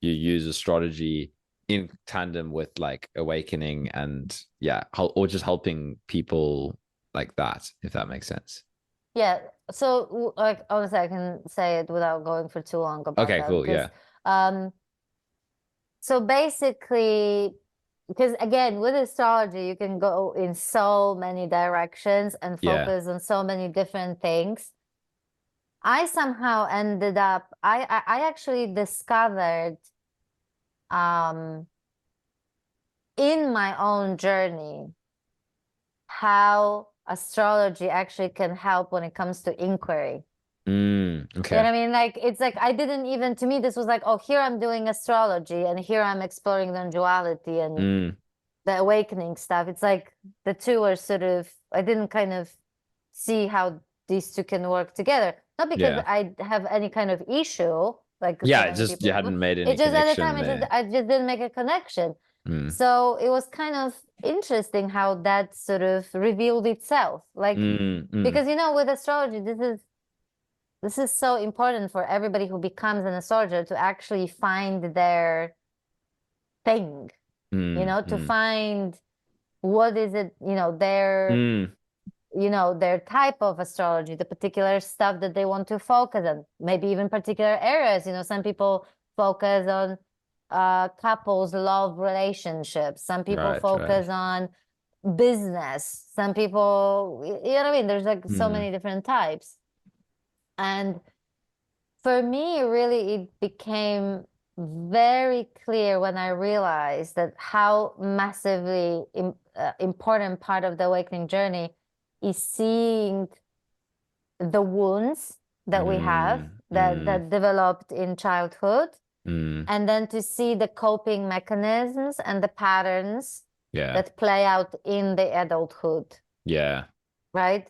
you use astrology in tandem with like awakening and yeah, or just helping people like that, if that makes sense. Yeah. So like honestly, I can say it without going for too long about Okay, that cool. because Yeah. um so basically because again with astrology you can go in so many directions and Yeah. focus on so many different things. I somehow ended up I actually discovered um in my own journey how astrology actually can help when it comes to inquiry. You know Okay. what I mean? Like it's like I didn't even to me this was like, oh, here I'm doing astrology and here I'm exploring the duality and Mm. the awakening stuff. It's like the two are sort of I didn't kind of see how these two can work together. Not because Yeah. I have any kind of issue, like so Yeah, many just you people do. hadn't made any It's just at the time connection there. I just didn't make a connection. Mm. So it was kind of interesting how that sort of revealed itself. Like Mm. because with astrology, this is so important for everybody who becomes an astrologer to actually find their thing, to Mm. find what is it, Mm. their type of astrology, the particular stuff that they want to focus on, maybe even particular areas. Some people focus on couples, love, relationships. Some people Right, right. focus on business. Some people, you know what I mean? There's like so Mm. many different types. And for me, really, it became very clear when I realized that how massively important part of the awakening journey is seeing the wounds that we have Mm. Mm. that developed in childhood, Mm. and then to see the coping mechanisms and the patterns Yeah. that play out in the adulthood, Yeah. right?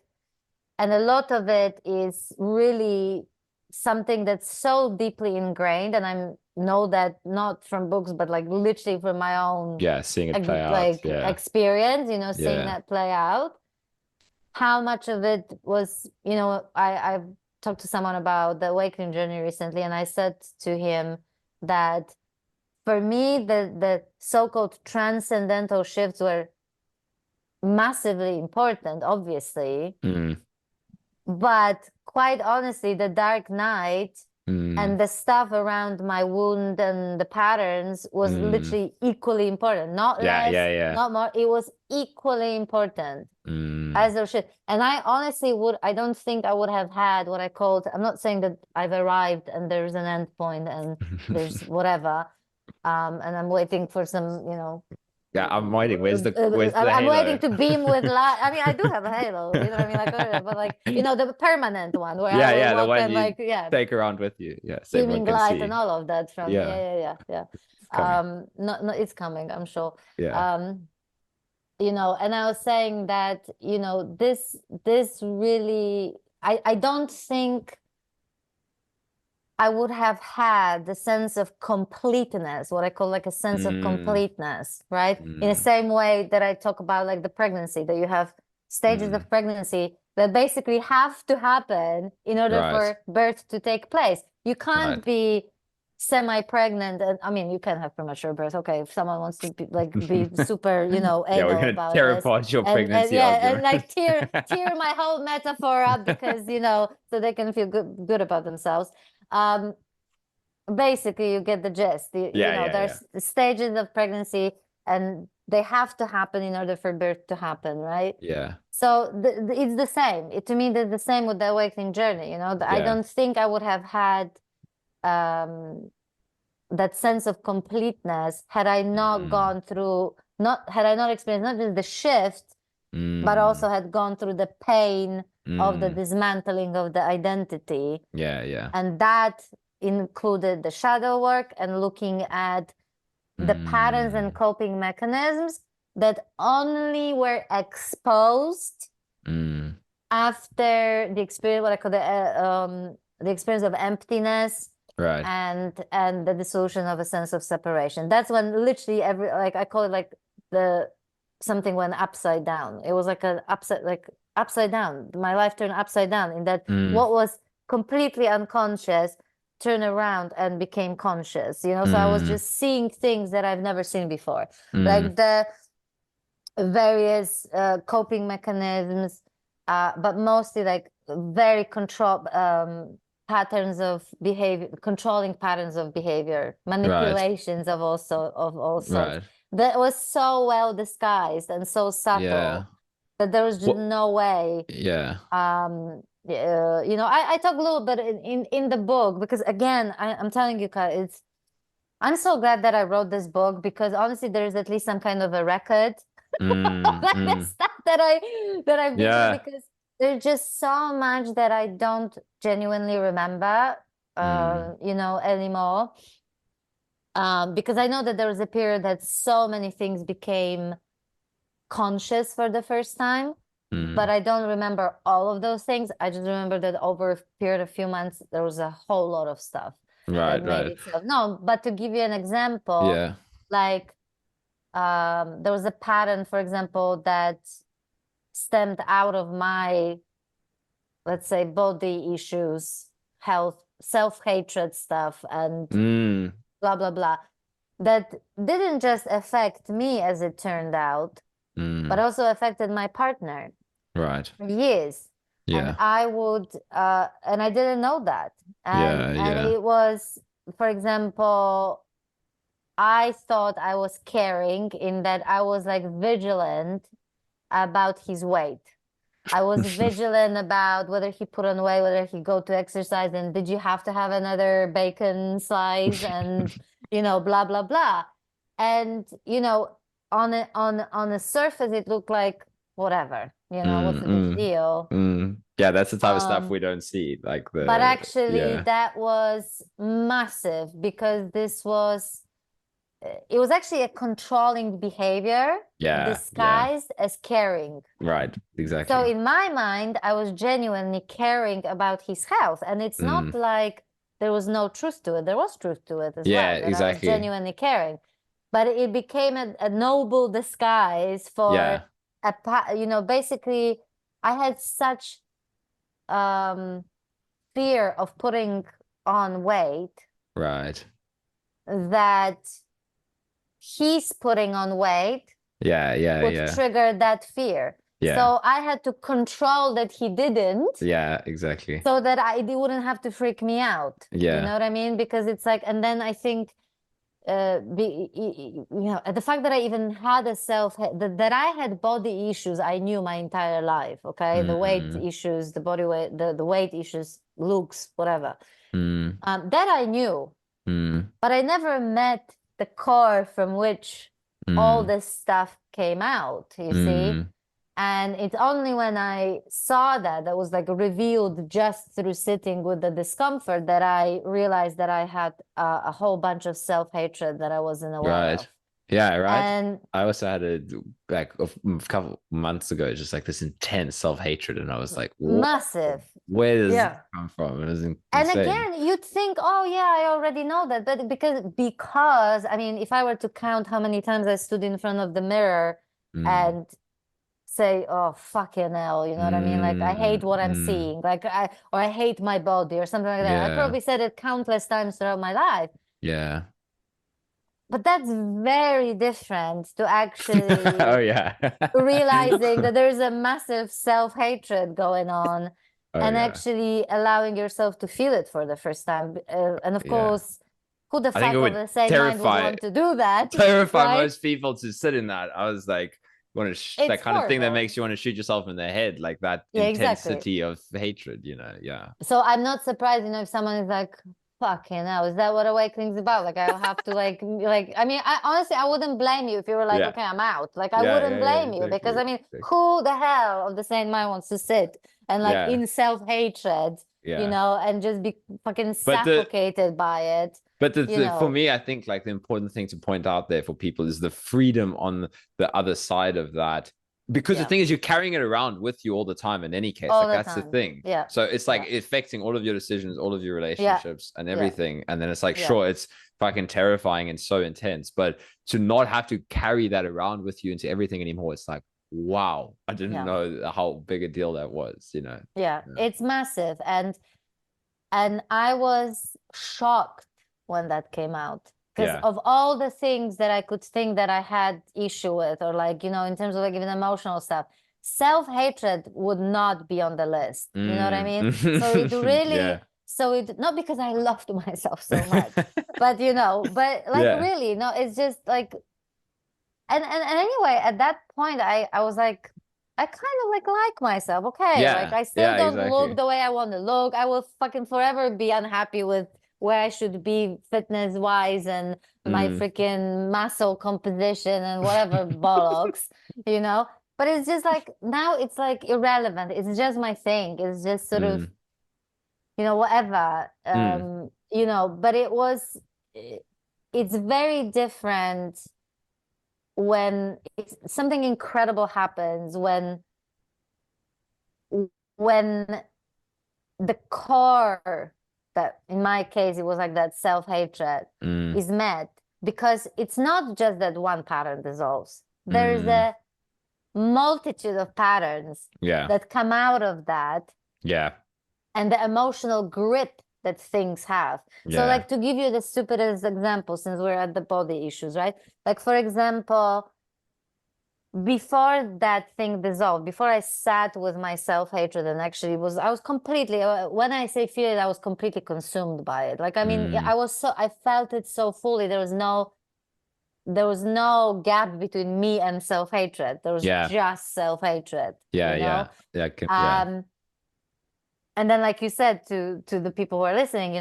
And a lot of it is really something that's so deeply ingrained, and I know that not from books, but like literally from my own Yeah, seeing it play out. like Yeah. experience, seeing Yeah. that play out. How much of it was, I've talked to someone about the awakening journey recently, and I said to him that for me, the so-called transcendental shifts were massively important, obviously. Mm. But quite honestly, the dark night Mm. and the stuff around my wound and the patterns was Mm. literally equally important. Not Yeah, less, yeah, yeah. not more. It was equally important Mm. as there should. And I honestly I don't think I would have had what I called, I'm not saying that I've arrived and there's an end point and there's whatever. And I'm waiting for some, Yeah, I'm waiting. Where's the I'm waiting halo? to beam with light. I mean, I do have a halo, you know what I mean? Like, but like, the permanent one where I Yeah, will yeah, the walk one and you like, yeah, take around with you. Yeah, so everyone beaming can light and see. all of that from, yeah, Yeah, yeah, yeah, yeah. it's coming. No, no, it's coming, I'm sure. Yeah. Um, and I was saying that, this really, I don't think I would have had the sense of completeness, what I call like a sense of Mm. completeness, right? In the Mm. same way that I talk about like the pregnancy, that you have stages Mm. of pregnancy that basically have to happen in order Right. for birth to take place. You can't Right. be semi-pregnant, and I mean you can have premature birth. Okay, if someone wants to be super, Yeah, we're anal gonna about tear this, apart your and pregnancy yeah, and argument. like tear my whole metaphor up because so they can feel good about themselves. Um, Basically, you get the gist. Yeah, yeah, yeah. There's stages of pregnancy, and they have to happen in order for birth to happen, right? Yeah. So it's the same. To me, it's the same with the awakening journey. I Yeah. don't think I would have had um, that sense of completeness had I not Mm. gone through, not had I not experienced not just the shift, but Mm. also had gone through the pain of the Mm. dismantling of the identity. Yeah, yeah. And that included the shadow work and looking at the patterns and Mm. coping mechanisms that only were exposed Mm. after the experience, what I call the experience of emptiness Right. and the dissolution of a sense of separation. That's when literally like I call it like the something went upside down. It was like an upside down. My life turned upside down in that Mm. what was completely unconscious turned around and became conscious, you know, so I was Mm, just seeing things that I've never seen before, mm, like the various coping mechanisms, but mostly like very control patterns of behavior, controlling patterns of behavior, right, manipulations of all sorts. right. That was so well disguised and so Yeah. subtle that there was just What? no way. Yeah. You know, I talk a little bit in the book because again, I'm telling you, Kai, I'm so glad that I wrote this book because honestly, there's at least some kind of a record Mm, like the mm. stuff that I've been through Yeah. because there's just so much that I don't genuinely remember, Mm, you know, anymore. Because I know that there was a period that so many things became conscious for the first time, but mm. I don't remember all of those things. I just remember that over a period of few months, there was a whole lot of stuff that Right, made right. itself. No, but to give you an example, Yeah. like there was a pattern, for example, that stemmed out of my, let's say, body issues, health, self-hatred stuff, and Mm, blah, blah, blah, that didn't just affect me, as it turned out, but mm. also affected my partner Right. for years. And Yeah. I would, and I didn't know that. Yeah, And yeah. it was, for example, I thought I was caring in that I was like vigilant about his weight. I was vigilant about whether he put on weight, whether he go to exercise, and did you have to have another bacon slice, and you know, blah blah blah. And you know, on a surface, it looked like whatever. You know, what's Mm, the big mm, deal? mm. Yeah, that's the type of stuff Um, we don't see. Like but the, actually, yeah. that was massive because this was it was actually a controlling behavior Yeah, yeah. disguised as caring. Right. So Exactly. in my mind, I was genuinely caring about his health. And it's Mm. not like there was no truth to it. There was truth to it as Yeah, well, that I was exactly. genuinely caring. But it became a noble disguise for Yeah. you know, basically I had such um fear of putting on weight Right. that he's putting on weight Yeah, yeah, would yeah. trigger that fear. Yeah. So I had to control that he didn't Yeah, exactly. so that it wouldn't have to freak me out. You Yeah. know what I mean? Because it's like, and then I think, you know, the fact that I even had that I had body issues, I knew my entire life. Okay, the weight Mm, issues, the body weight, the weight issues, looks, whatever. mm, That I knew, mm, but I never met the core from which all mm, this stuff came out, you see? mm. And it's only when I saw that was like revealed just through sitting with the discomfort that I realized that I had a whole bunch of self-hatred that I wasn't aware Right. of. Yeah, right. And I also had a like a couple months ago, just like this intense self-hatred, and I was like, "What? massive. Where does this Yeah. come from?" It was And insane. again, you'd think, oh yeah, I already know that. But because I mean, if I were to count how many times I stood in front of the mirror Mm, and say, oh, fucking hell, you know what I mean? Like, I mm, hate what I'm mm. seeing, or I hate my body, or something like that. I Yeah, probably said it countless times throughout my life. yeah. But that's very different to Oh actually yeah. realizing that there's a massive self-hatred going on Oh and yeah. actually allowing yourself to feel it for the first time. And of Yeah. course, who the I think it fuck of would the sane mind would terrify want to do that, terrify right? most people to sit in that. I was like, want to that It's kind of thing that horrible. makes you want to shoot yourself in the head, like that Yeah, exactly. intensity of hatred. Yeah. So I'm not surprised, you know, if someone is like, fucking hell, is that what awakening's about? Like I'll have to I mean, I honestly I wouldn't blame you if you were like, Yeah. okay, I'm out. Like I Yeah. wouldn't Yeah. Yeah. blame you because Exactly. I mean, Exactly. who the hell of the sane mind wants to sit and like Yeah. in self-hatred, you Yeah. know, and just be fucking But the suffocated by it, you for know. me, I think like the important thing to point out there for people is the freedom on the other side of that. Because the Yeah. thing is, you're carrying it around with you all the time in any case. All Like the that's the time. thing. Yeah. So it's like Yeah. affecting all of your decisions, all of your Yeah. relationships and Yeah. everything. And then it's like, Yeah. sure, it's fucking terrifying and so intense, but to not have to carry that around with you into everything anymore, it's like, wow, I didn't Yeah. know how big a deal that was, Yeah. Yeah. It's massive. And And I was shocked when that came out. Because Yeah. of all the things that I could think that I had issue with, or like, in terms of like even emotional stuff, self-hatred would not be on the list. You know what I mean? So it Yeah. really, not because I loved myself so much, but but like Yeah. really, no, it's just like, and anyway, at that point, I was like, I kind of like myself. Okay, like Yeah. I still Yeah, don't look exactly. the way I want to look. I will fucking forever be unhappy with where I should be fitness wise and my Mm. freaking muscle composition and whatever bollocks, you know. But it's just like now it's like irrelevant. It's just my thing. It's just sort of, Mm. whatever. Mm. But it's very different when something incredible happens when the core, that in my case it was like that self-hatred, Mm. is met, because it's not just that one pattern dissolves. There's Mm. a multitude of patterns Yeah. that come out of that, Yeah. and the emotional grip that things have. So Yeah. like, to give you the stupidest example, since we're at the body issues, right? Like, for example, before that thing dissolved, before I sat with my self-hatred, and actually I was completely, when I say feel it, I was completely consumed by it. Like, I mean, Mm. I felt it so fully. There was no gap between me and self-hatred. There was Yeah. just self-hatred, Yeah. you know? Yeah. Yeah. Yeah. Um, and then, like you said, to the people who are listening,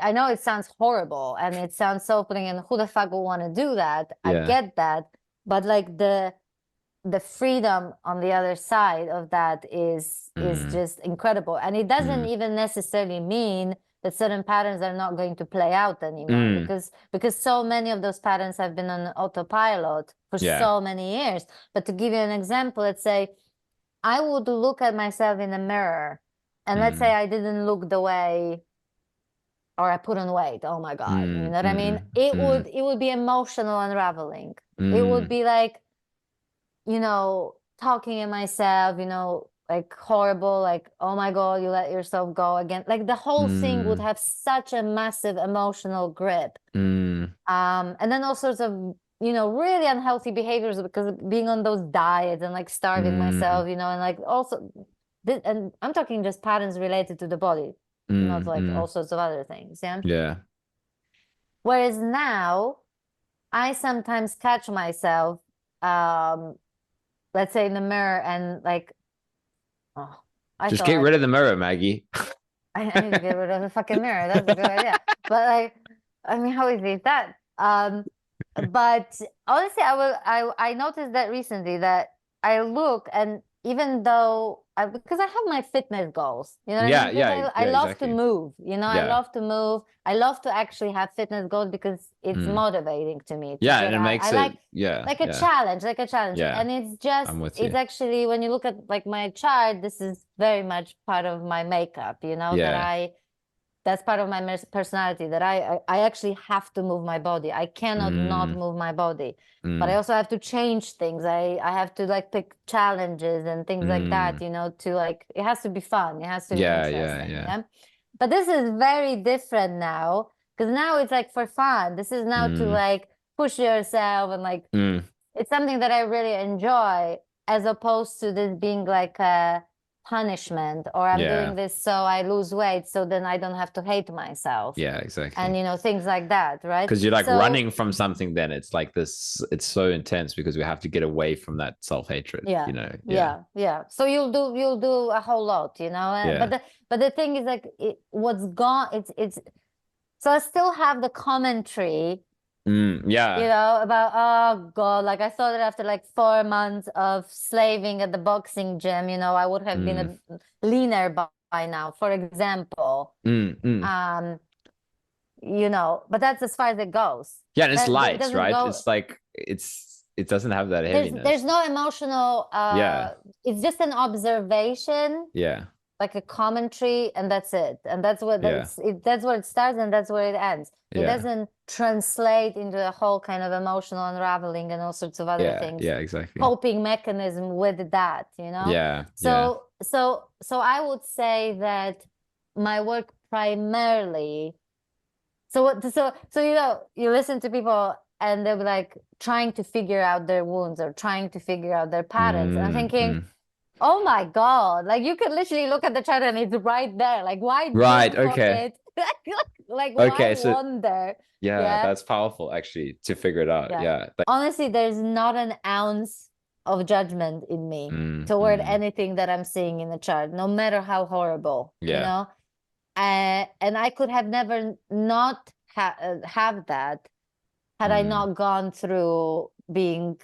I know it sounds horrible and it sounds so putting in, who the fuck will want to do that? I Yeah. get that. But like the freedom on the other side of that is Mm. just incredible. And it doesn't Mm. even necessarily mean that certain patterns are not going to play out anymore, Mm. because so many of those patterns have been on autopilot for Yeah. so many years. But to give you an example, let's say I would look at myself in the mirror, and let's say Mm. I didn't look the way, or I put on weight. Oh my God. You know Mm. what I mean? Mm. It Mm. would it would be emotional unraveling. It would Mm. be like, talking in myself, like horrible, like, oh my God, you let yourself go again. Like the whole thing would Mm. have such a massive emotional grip. Mm. And then all sorts of, really unhealthy behaviors, because being on those diets and like starving Mm. myself, and like also, and I'm talking just patterns related to the body, not Mm. like all Mm. sorts of other things. Yeah. Yeah. Whereas now, I sometimes catch myself, um, let's say in the mirror, and like, oh, I Just get thought rid of the mirror, Maggie. I need to get rid of the fucking mirror. That's a good idea. But like, I mean, how easy is that? But honestly, I noticed that recently, that I look, and even though because I have my fitness goals, you know what I Yeah. mean? Because Yeah. I Yeah. love to Exactly. move, I Yeah. love to move. I love to actually have fitness goals, because it's Mm. motivating to me to Yeah, get and it out. makes I it. like Yeah. like a Yeah. challenge, Yeah. and I'm with it's you. actually, when you look at like my chart, this is very much part of my makeup, Yeah. that's part of my personality, that I actually have to move my body. I cannot not Mm. move my body. But I Mm. also have to change things. I have to like pick challenges and things like that, Mm. to like, it has to be fun. It has to be Yeah. Yeah. interesting. Yeah. Yeah. But this is very different now, because now it's like for fun. This is now to Mm. like push yourself, and like, Mm. it's something that I really enjoy, as opposed to this being like a punishment, or I'm Yeah. doing this so I lose weight, so then I don't have to hate myself, Yeah. and Exactly. things like that, right? Because you're like So running from something, then it's like this. It's so intense because we have to get away from that self hatred. yeah, Yeah. yeah. So you'll do a whole lot, but Yeah. the thing is, like, what's gone, it's so I still have the commentary, Mm. Yeah. about, oh God, like I thought that after like 4 months of slaving at the boxing gym, I would have been Mm. a leaner by now, for example. Mm. Mm. Um, but that's as far as it goes. Yeah, and it's That it light, doesn't right? go. It's like it doesn't have that There's heaviness. no emotional. Yeah. It's just an observation, Yeah. like a commentary, and that's it. And Yeah. that's where it starts, and that's where it ends. It Yeah. doesn't translate into a whole kind of emotional unraveling and all sorts of other Yeah. things, Yeah. Exactly. coping mechanism with that. Yeah. Yeah. So I would say that my work primarily. So you know, you listen to people and they'll be like trying to figure out their wounds or trying to figure out their patterns. And I'm Mm, thinking, mm. oh my God, like you could literally look at the chart and it's right there. Like, why Right. dig for Okay. it? Like, why Okay. So wonder? yeah, Yeah. that's powerful actually to figure it out. Yeah. Yeah. Like, Honestly, there's not an ounce of judgment in me toward mm. anything that I'm seeing in the chart, no matter how horrible, you Yeah. know? And I could have never not have that had I Mm, not gone through being,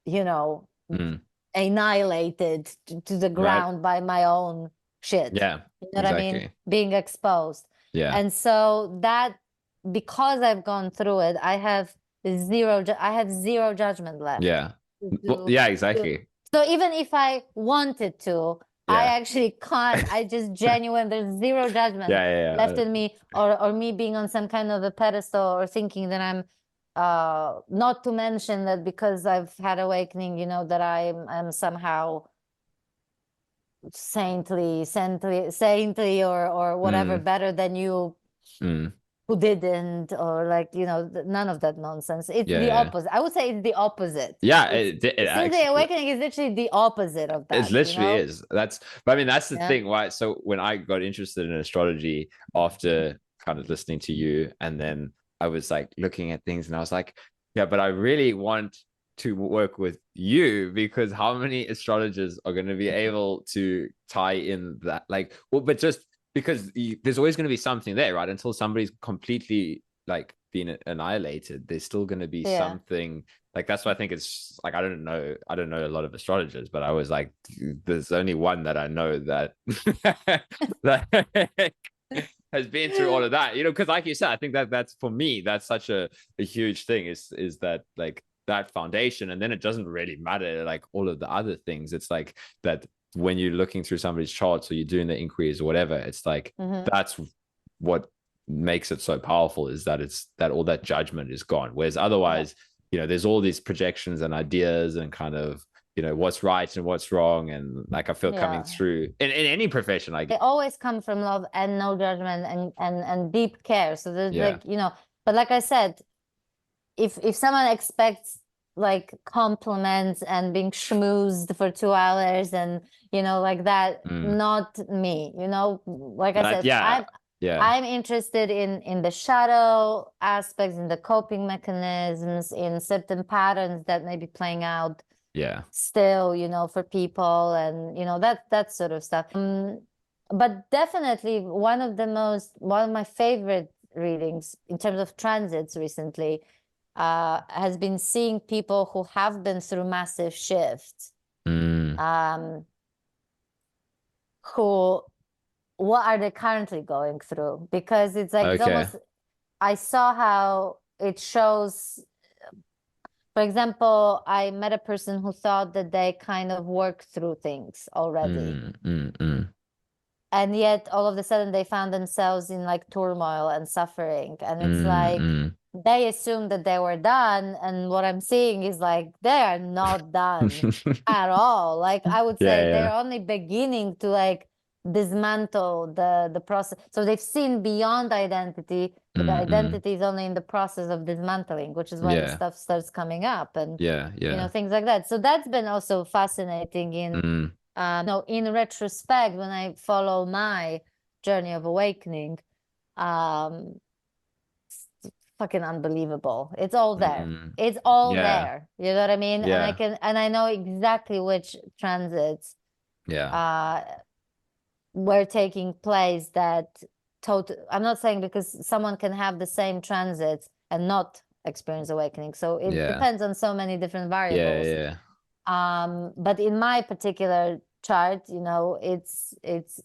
you know, mm. annihilated to the Right. ground by my own shit. Yeah. You know what I mean? Exactly. Being exposed. Yeah. And so that, because I've gone through it, I have zero judgment left. Yeah. Well, To, yeah, to, exactly. so even if I wanted to, I Yeah. actually can't. I just genuine, there's zero Yeah, judgment yeah, left yeah. in me, or me being on some kind of a pedestal or thinking that I'm not to mention that because I've had awakening, you know, that I'm somehow saintly or whatever, Mm, better than you mm. who didn't, or like, you know, none of that nonsense. It's Yeah, the yeah. opposite. I would say it's the opposite. Yeah, It's it since the actually awakening is literally the opposite of it that, you literally know? is. But I mean, that's the Yeah. thing, right? So when I got interested in astrology after kind of listening to you, and then I was like looking at things and I was like, yeah, but I really want to work with you because how many astrologers are going to be able to tie in that? Like, well, but just because there's always going to be something there, right? Until somebody's completely like been annihilated, there's still going to be Yeah. something like that's why I think it's like I don't know a lot of astrologers, but I was like, there's only one that I know that that has been through all of that, you know, because like you said, I think that that's for me, that's such a huge thing is that like that foundation, and then it doesn't really matter like all of the other things. It's like that when you're looking through somebody's charts or you're doing the inquiries or whatever, it's like that's what makes it so powerful is that it's that all that judgment is gone. Whereas Yeah. otherwise, you know, there's all these projections and ideas and kind of, you know, what's right and what's wrong. And like, I feel coming Yeah. through in any profession, like, They always come from love and no judgment and deep care. So there's yeah. like, you know, but like I said, if someone expects like compliments and being schmoozed for 2 hours and you know like that, Mm. not me, you know, like I That, said, yeah. Yeah. I'm interested in the shadow aspects, in the coping mechanisms, in certain patterns that may be playing out Yeah. still, you know, for people, and you know that sort of stuff. But definitely one of my favorite readings in terms of transits recently has been seeing people who have been through massive shifts, Mm. um, who what are they currently going through? Because it's like it's Okay. almost, I saw how it shows. For example, I met a person who thought that they kind of worked through things already. Mm. Mm. Mm. And yet all of a sudden they found themselves in like turmoil and suffering. And it's Mm. like Mm. they assumed that they were done. And what I'm seeing is like they are not done at all. Like I would Yeah. say they're Yeah. only beginning to like dismantle the process. So they've seen beyond identity, but the Mm. Mm. identity is only in the process of dismantling, which is when Yeah. stuff starts coming up and Yeah. you know Yeah. things like that. So that's been also fascinating in Mm. no, in retrospect, when I follow my journey of awakening, um, fucking unbelievable. It's all there. Mm. It's all Yeah. there. You know what I mean? Yeah. And I know exactly which transits Yeah. uh were taking place that I'm not saying because someone can have the same transits and not experience awakening. So it Yeah. depends on so many different Yeah. variables. Yeah. But in my particular chart, you know, it's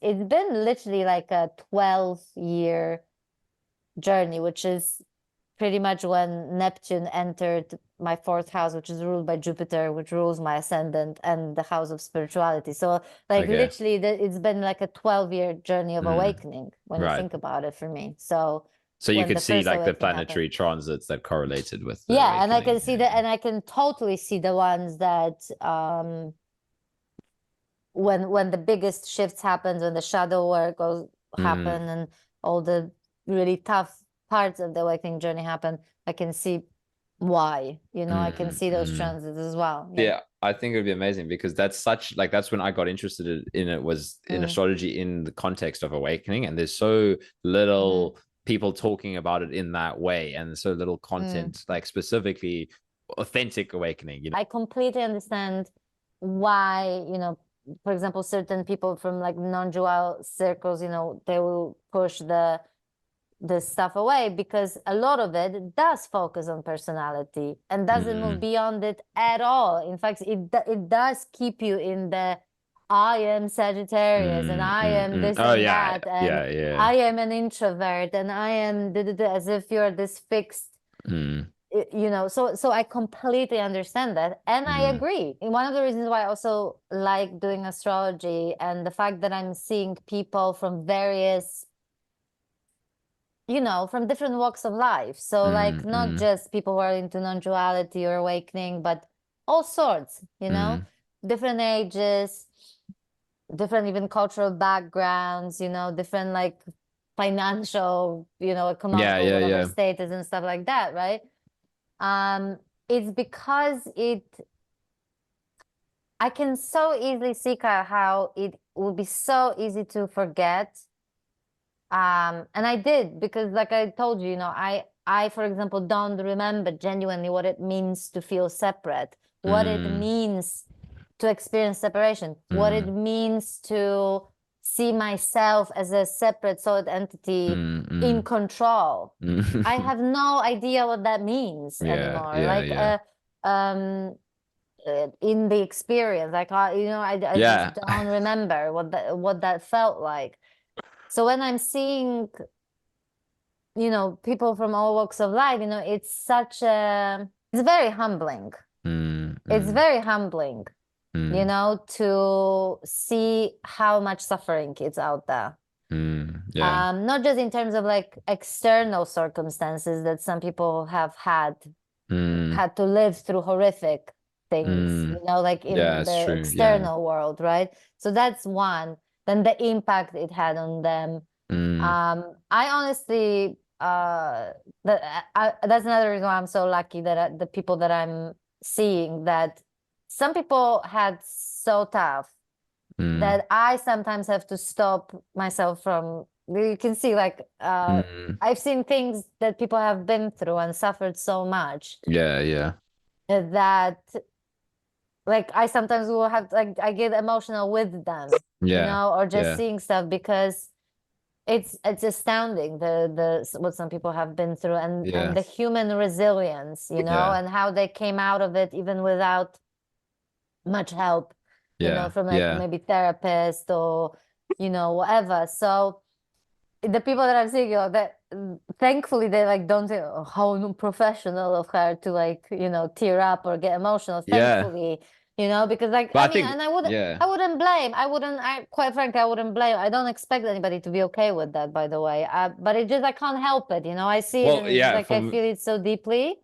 been literally like a 12-year journey, which is pretty much when Neptune entered my fourth house, which is ruled by Jupiter, which rules my ascendant and the house of spirituality. So like Okay. literally it's been like a 12-year journey of Mm. awakening when you Right. think about it for me. So So you when could the see first like the awakening happened. planetary transits that correlated with the Yeah, and I can awakening. see that, and I can totally see the ones that when the biggest shifts happens, when the shadow work goes happen and all the really tough parts of the awakening journey happen, I can see why, you know, I can see those transits as well. Yeah, I think it would be amazing because that's such like that's when I got interested in it was in astrology in the context of awakening, and there's so little people talking about it in that way, and so little content like specifically authentic awakening. You know, I completely understand why, you know, for example, certain people from like non-dual circles, you know, they will push the stuff away because a lot of it does focus on personality and doesn't move beyond it at all. In fact, it does keep you in the I am Sagittarius and I am this oh and yeah, that and yeah. I am an introvert and I am as if you're this fixed, you know. So I completely understand that, and I agree. And one of the reasons why I also like doing astrology and the fact that I'm seeing people from various, you know, from different walks of life. So like not just people who are into non-duality or awakening, but all sorts, you know, different ages, different even cultural backgrounds, you know, different like financial, you know, economical, whatever status and stuff like that, right? It's because I can so easily see how it would be so easy to forget. And I did because like I told you, you know, I, for example, don't remember genuinely what it means to feel separate, what it means to experience separation, what it means to see myself as a separate solid entity in control. I have no idea what that means anymore. In the experience, like you know, I just don't remember what that felt like. So when I'm seeing, you know, people from all walks of life, you know, it's very humbling. It's very humbling, you know, to see how much suffering is out there. Not just in terms of like external circumstances that some people have had to live through horrific things, you know, like in the external world, right? So that's one. Then the impact it had on them. I honestly, that's another reason why I'm so lucky that the people that I'm seeing, that some people had so tough that I sometimes have to stop myself from. You can see, like, I've seen things that people have been through and suffered so much. That, like, I sometimes will have, like, I get emotional with them, you know, or just seeing stuff because it's astounding the what some people have been through and the human resilience, you know, and how they came out of it even without much help, you know, from like maybe therapist or, you know, whatever. So the people that I'm seeing, you know, that thankfully they like don't say, oh, how professional of her to like, you know, tear up or get emotional. Thankfully, you know, because like but I mean, and I quite frankly, I wouldn't blame. I don't expect anybody to be okay with that, by the way. But it just I can't help it, you know. I see it and it's just like I feel it so deeply.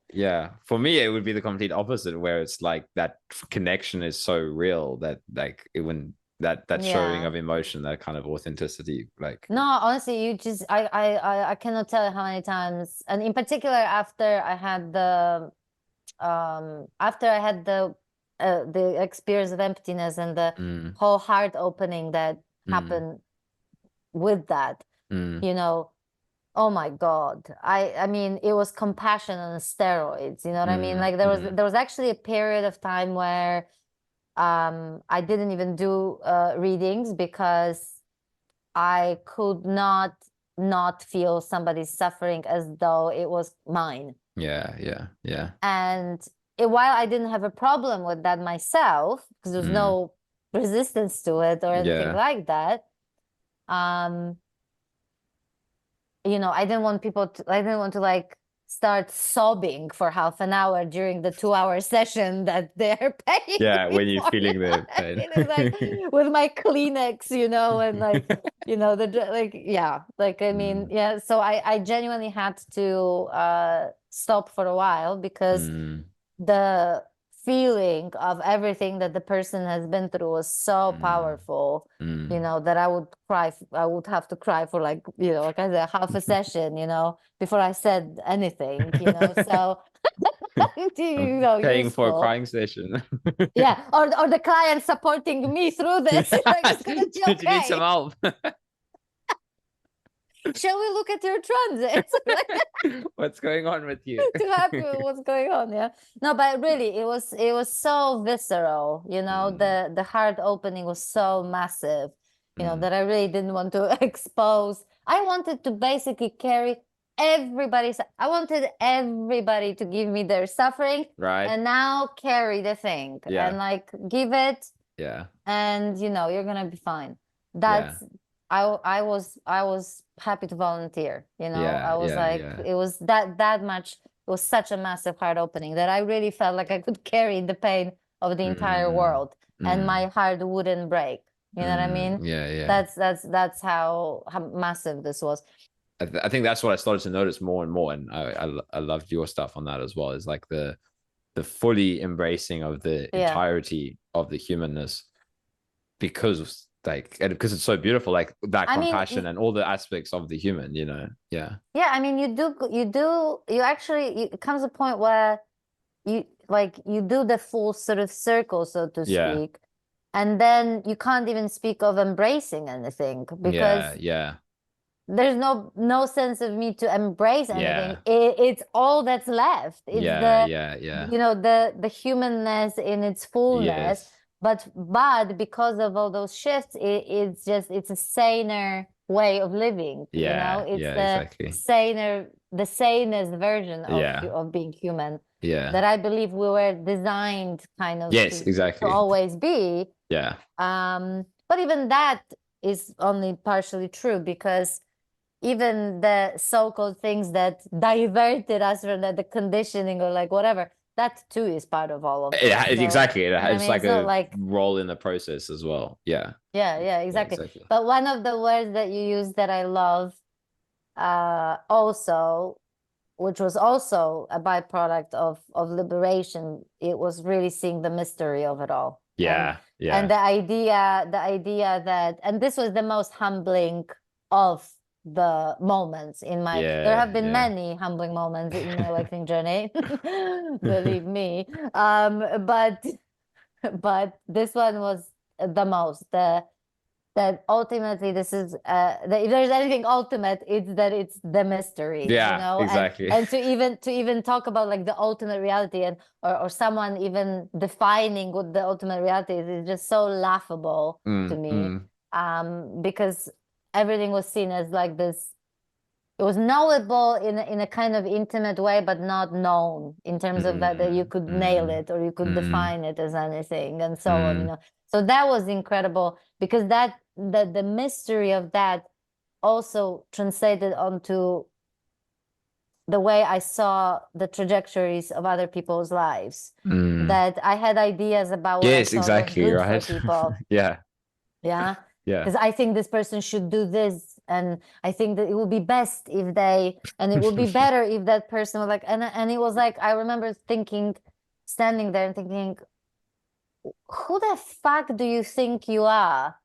For me it would be the complete opposite, where it's like that connection is so real that like it when that showing of emotion, that kind of authenticity, like no, honestly, you just I cannot tell how many times, and in particular after I had the the experience of emptiness and the whole heart opening that happened with that, you know, oh my God. I mean, it was compassion on steroids, you know what I mean? Like there was actually a period of time where I didn't even do readings because I could not feel somebody's suffering as though it was mine. And while I didn't have a problem with that myself, because there's no resistance to it or anything like that, you know, I didn't want to like start sobbing for half an hour during the 2-hour session that they're paying when you're for, feeling you know? the pain. I mean, like with my Kleenex, you know, and like, you know, I mean, so I genuinely had to stop for a while because the feeling of everything that the person has been through was so powerful, you know, that I would cry. I would have to cry for like, you know, like I said, half a session, you know, before I said anything, you know. So, you know, Paying for a useful. crying session. Yeah, or the client supporting me through this. Like, it's gonna be Do you need some okay. help? Shall we look at your transits? What's going on with you? Too happy with what's going on. Yeah. No, but really, it was so visceral, you know, the heart opening was so massive, you know, that I really didn't want to expose. I wanted to basically carry I wanted everybody to give me their suffering Right. and now carry the thing Yeah. and like give it, Yeah. and you know, you're gonna be fine. Yeah. That's I was happy to volunteer, you know. Yeah. I was Yeah. like, Yeah. it was that much, it was such a massive heart opening that I really felt like I could carry the pain of the entire Mm, world and mm, my heart wouldn't break. You know what I mean? yeah. Yeah. That's how massive this was. I think that's what I started to notice more and more, and I loved your stuff on that as well. Is like the fully embracing of the Yeah. entirety of the humanness, because like, and because it's so beautiful, like that I mean, compassion and all the aspects of the human, you know. Yeah. yeah, I mean, you actually, it comes a point where you do the full sort of circle, so to Yeah. speak, and then you can't even speak of embracing anything Yeah. because Yeah. there's no sense of me to embrace anything. Yeah. It's all that's left. It's Yeah. Yeah. Yeah. you know, the humanness in its fullness, Yes. but because of all those shifts, it's a saner way of living, you know. Yeah. It's Yeah. Exactly. the sanest version Yeah. of being human Yeah. that I believe we were designed kind of Yes. to Exactly. always be. Yeah. But even that is only partially true because even the so-called things that diverted us from the conditioning or like whatever, that too is part of all of this. So, Exactly. you know what I It's mean? like It's not a like, role in the process as well. Yeah. yeah, Yeah. exactly. Exactly. But one of the words that you use that I love, also, which was also a byproduct of liberation, it was really seeing the mystery of it all. Yeah. And Yeah. the idea that, and this was the most humbling of the moments in my, there Yeah. have been Yeah. many humbling moments in my awakening journey, believe me. But this one was the most, that ultimately this is that if there's anything ultimate, it's that it's the mystery, you Yeah. know. and Exactly. and to even talk about like the ultimate reality, and or someone even defining what the ultimate reality is just so laughable to me, Mm. because everything was seen as like this, it was knowable in a kind of intimate way, but not known in terms of that you Mm. could nail Mm. it or you could Mm. define it as anything, and so on, you Mm. know. So that was incredible because the mystery of that also translated onto the way I saw the trajectories of other people's lives. Mm. That I had ideas about what I Yes, thought was exactly. good for Right. people. Yeah. Yeah. Yeah. Because I think this person should do this. And I think that it would be best if they, and it would be better if that person was like, and it was like, I remember thinking, standing there and thinking, who the fuck do you think you are?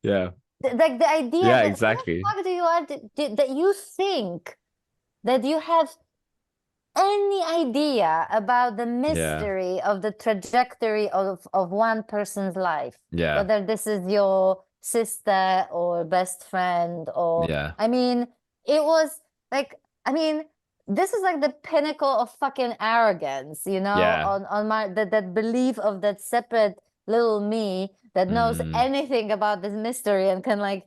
Yeah. Like the idea Yeah, that who the exactly. fuck do you are that you think that you have any idea about the Yeah. mystery of the trajectory of one person's life, Yeah. whether this is your sister or best friend, or Yeah. I mean, it was like, I mean, this is like the pinnacle of fucking arrogance, you know, Yeah. on my that belief of that separate little me that knows Mm. anything about this mystery and can like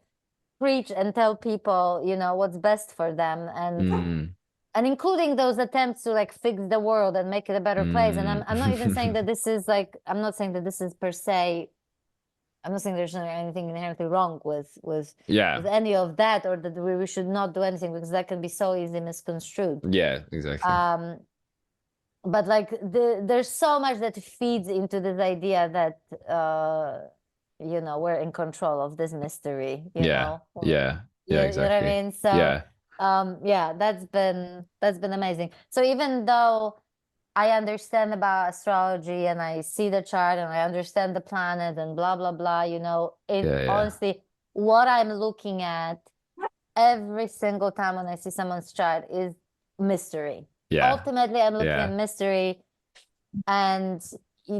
preach and tell people, you know, what's best for them, Mm. and including those attempts to like fix the world and make it a better place. And I'm not even saying that Mm. this is like, I'm not saying that this is per se, I'm not saying there's anything inherently wrong with Yeah. any of that, or that we should not do anything, because that can be so easily misconstrued. Yeah, exactly. um but like there's so much that feeds into this idea that you know, we're in control of this mystery, you Yeah. know. Yeah. Yeah, You know what I exactly. mean? So Yeah. yeah, that's been amazing. So even though I understand about astrology and I see the chart and I understand the planet and blah blah blah, you know, it Yeah, yeah. honestly, what I'm looking at every single time when I see someone's chart is mystery. Yeah. Ultimately, I'm looking at Yeah. mystery and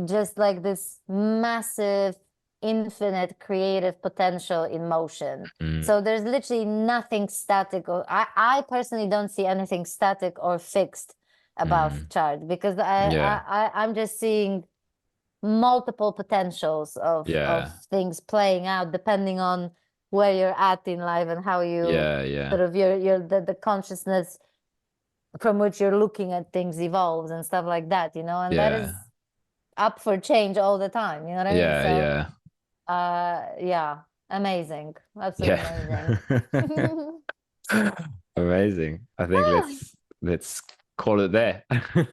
just like this massive, infinite creative potential in motion. Mm, So there's literally nothing static, or I personally don't see anything static or fixed about mm, chart because yeah. I'm just seeing multiple potentials of Yeah. things playing out depending on where you're at in life and how you Yeah. Yeah. sort of your the consciousness from which you're looking at things evolves and stuff like that, you know, and that is Yeah. up for change all the time, you know what I mean? Yeah. So Yeah. yeah, amazing, absolutely Yeah. amazing. Amazing. I think let's call it there.